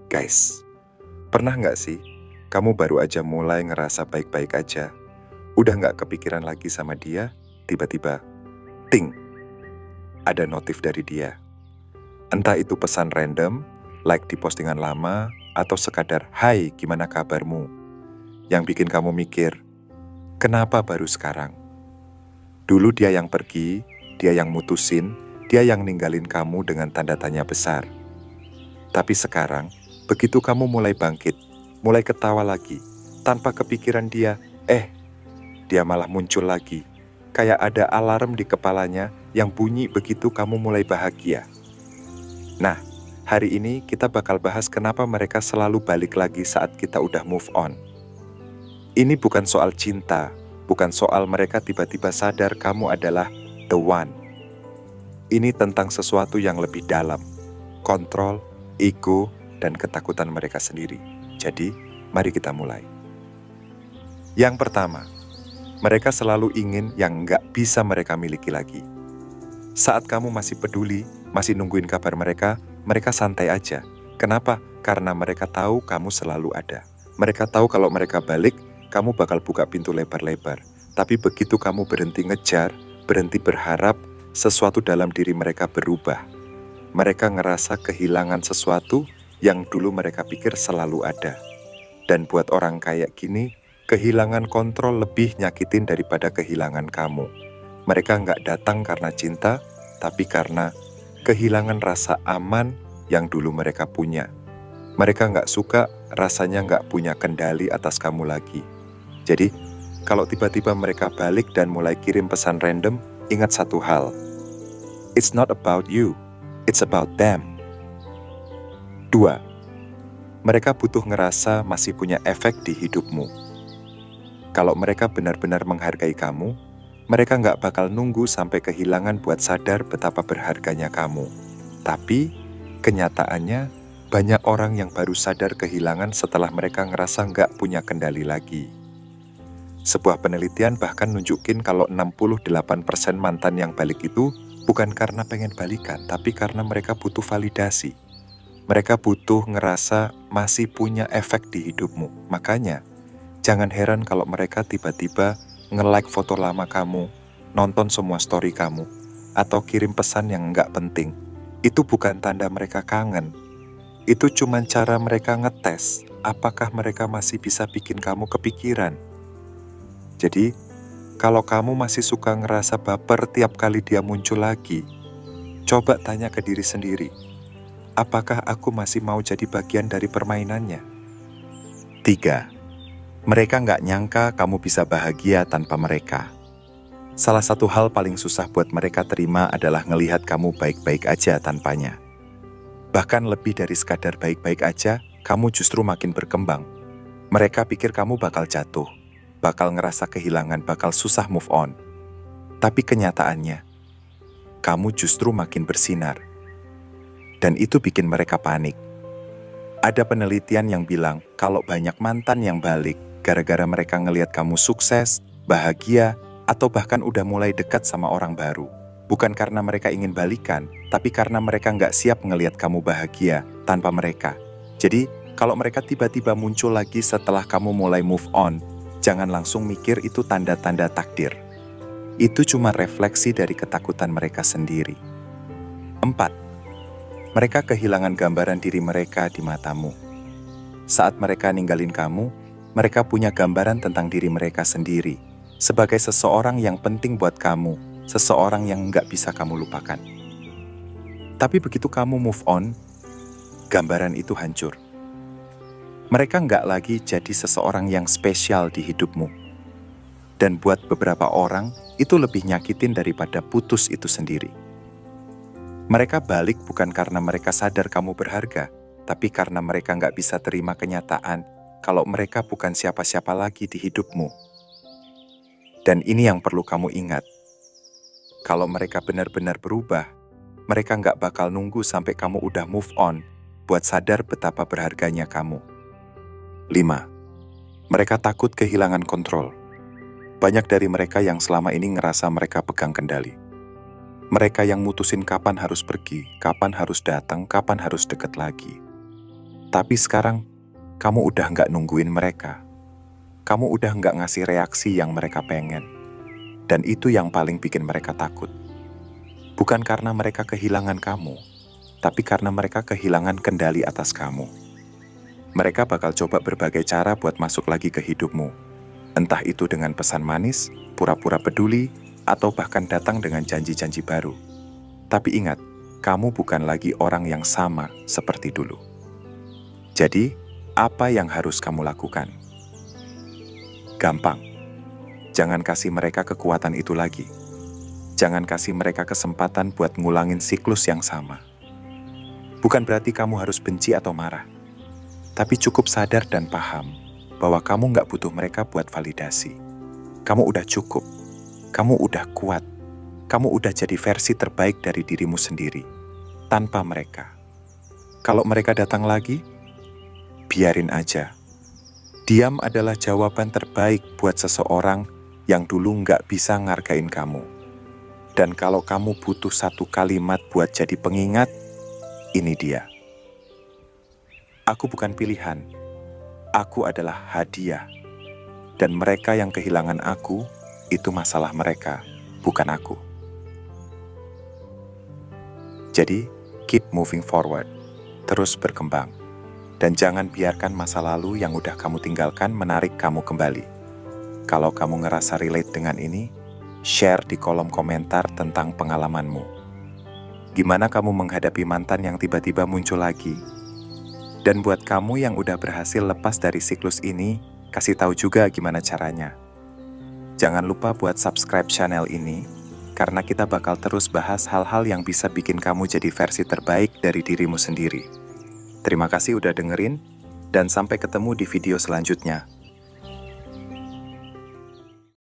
Guys, pernah nggak sih kamu baru aja mulai ngerasa baik-baik aja, udah nggak kepikiran lagi sama dia, tiba-tiba, ting, ada notif dari dia. Entah itu pesan random, like di postingan lama, atau sekadar, "Hai, gimana kabarmu?" Yang bikin kamu mikir, kenapa baru sekarang? Dulu dia yang pergi, dia yang mutusin, dia yang ninggalin kamu dengan tanda tanya besar. Tapi sekarang, begitu kamu mulai bangkit, mulai ketawa lagi, tanpa kepikiran dia, dia malah muncul lagi. Kayak ada alarm di kepalanya yang bunyi begitu kamu mulai bahagia. Nah, hari ini kita bakal bahas kenapa mereka selalu balik lagi saat kita udah move on. Ini bukan soal cinta, bukan soal mereka tiba-tiba sadar kamu adalah the one. Ini tentang sesuatu yang lebih dalam, kontrol, ego, dan ketakutan mereka sendiri. Jadi, mari kita mulai. Yang pertama, mereka selalu ingin yang nggak bisa mereka miliki lagi. Saat kamu masih peduli, masih nungguin kabar mereka, mereka santai aja. Kenapa? Karena mereka tahu kamu selalu ada. Mereka tahu kalau mereka balik, kamu bakal buka pintu lebar-lebar. Tapi begitu kamu berhenti ngejar, berhenti berharap, sesuatu dalam diri mereka berubah. Mereka ngerasa kehilangan sesuatu yang dulu mereka pikir selalu ada. Dan buat orang kayak gini, kehilangan kontrol lebih nyakitin daripada kehilangan kamu. Mereka nggak datang karena cinta, tapi karena kehilangan rasa aman yang dulu mereka punya. Mereka nggak suka rasanya nggak punya kendali atas kamu lagi. Jadi, kalau tiba-tiba mereka balik dan mulai kirim pesan random, ingat satu hal. It's not about you, it's about them. 2. Mereka butuh ngerasa masih punya efek di hidupmu. Kalau mereka benar-benar menghargai kamu, mereka nggak bakal nunggu sampai kehilangan buat sadar betapa berharganya kamu. Tapi, kenyataannya, banyak orang yang baru sadar kehilangan setelah mereka ngerasa nggak punya kendali lagi. Sebuah penelitian bahkan nunjukin kalau 68% mantan yang balik itu bukan karena pengen balikan, tapi karena mereka butuh validasi. Mereka butuh ngerasa masih punya efek di hidupmu. Makanya, jangan heran kalau mereka tiba-tiba nge-like foto lama kamu, nonton semua story kamu, atau kirim pesan yang nggak penting. Itu bukan tanda mereka kangen. Itu cuma cara mereka ngetes apakah mereka masih bisa bikin kamu kepikiran. Jadi, kalau kamu masih suka ngerasa baper tiap kali dia muncul lagi, coba tanya ke diri sendiri, apakah aku masih mau jadi bagian dari permainannya? 3. Mereka nggak nyangka kamu bisa bahagia tanpa mereka. Salah satu hal paling susah buat mereka terima adalah ngelihat kamu baik-baik aja tanpanya. Bahkan lebih dari sekadar baik-baik aja, kamu justru makin berkembang. Mereka pikir kamu bakal jatuh, bakal ngerasa kehilangan, bakal susah move on. Tapi kenyataannya, kamu justru makin bersinar. Dan itu bikin mereka panik. Ada penelitian yang bilang kalau banyak mantan yang balik gara-gara mereka ngelihat kamu sukses, bahagia, atau bahkan udah mulai dekat sama orang baru. Bukan karena mereka ingin balikan, tapi karena mereka nggak siap ngelihat kamu bahagia tanpa mereka. Jadi, kalau mereka tiba-tiba muncul lagi setelah kamu mulai move on, jangan langsung mikir itu tanda-tanda takdir. Itu cuma refleksi dari ketakutan mereka sendiri. 4. Mereka kehilangan gambaran diri mereka di matamu. Saat mereka ninggalin kamu, mereka punya gambaran tentang diri mereka sendiri, sebagai seseorang yang penting buat kamu, seseorang yang nggak bisa kamu lupakan. Tapi begitu kamu move on, gambaran itu hancur. Mereka nggak lagi jadi seseorang yang spesial di hidupmu. Dan buat beberapa orang, itu lebih nyakitin daripada putus itu sendiri. Mereka balik bukan karena mereka sadar kamu berharga, tapi karena mereka nggak bisa terima kenyataan kalau mereka bukan siapa-siapa lagi di hidupmu. Dan ini yang perlu kamu ingat. Kalau mereka benar-benar berubah, mereka nggak bakal nunggu sampai kamu udah move on buat sadar betapa berharganya kamu. 5. Mereka takut kehilangan kontrol. Banyak dari mereka yang selama ini ngerasa mereka pegang kendali. Mereka yang mutusin kapan harus pergi, kapan harus datang, kapan harus deket lagi. Tapi sekarang, kamu udah nggak nungguin mereka. Kamu udah nggak ngasih reaksi yang mereka pengen. Dan itu yang paling bikin mereka takut. Bukan karena mereka kehilangan kamu, tapi karena mereka kehilangan kendali atas kamu. Mereka bakal coba berbagai cara buat masuk lagi ke hidupmu. Entah itu dengan pesan manis, pura-pura peduli, atau bahkan datang dengan janji-janji baru. Tapi ingat, kamu bukan lagi orang yang sama seperti dulu. Jadi, apa yang harus kamu lakukan? Gampang. Jangan kasih mereka kekuatan itu lagi. Jangan kasih mereka kesempatan buat ngulangin siklus yang sama. Bukan berarti kamu harus benci atau marah. Tapi cukup sadar dan paham bahwa kamu nggak butuh mereka buat validasi. Kamu udah cukup. Kamu udah kuat. Kamu udah jadi versi terbaik dari dirimu sendiri. Tanpa mereka. Kalau mereka datang lagi, biarin aja. Diam adalah jawaban terbaik buat seseorang yang dulu nggak bisa ngargain kamu. Dan kalau kamu butuh satu kalimat buat jadi pengingat, ini dia. Aku bukan pilihan. Aku adalah hadiah. Dan mereka yang kehilangan aku, itu masalah mereka, bukan aku. Jadi, keep moving forward. Terus berkembang. Dan jangan biarkan masa lalu yang udah kamu tinggalkan menarik kamu kembali. Kalau kamu ngerasa relate dengan ini, share di kolom komentar tentang pengalamanmu. Gimana kamu menghadapi mantan yang tiba-tiba muncul lagi? Dan buat kamu yang udah berhasil lepas dari siklus ini, kasih tahu juga gimana caranya. Jangan lupa buat subscribe channel ini, karena kita bakal terus bahas hal-hal yang bisa bikin kamu jadi versi terbaik dari dirimu sendiri. Terima kasih udah dengerin, dan sampai ketemu di video selanjutnya.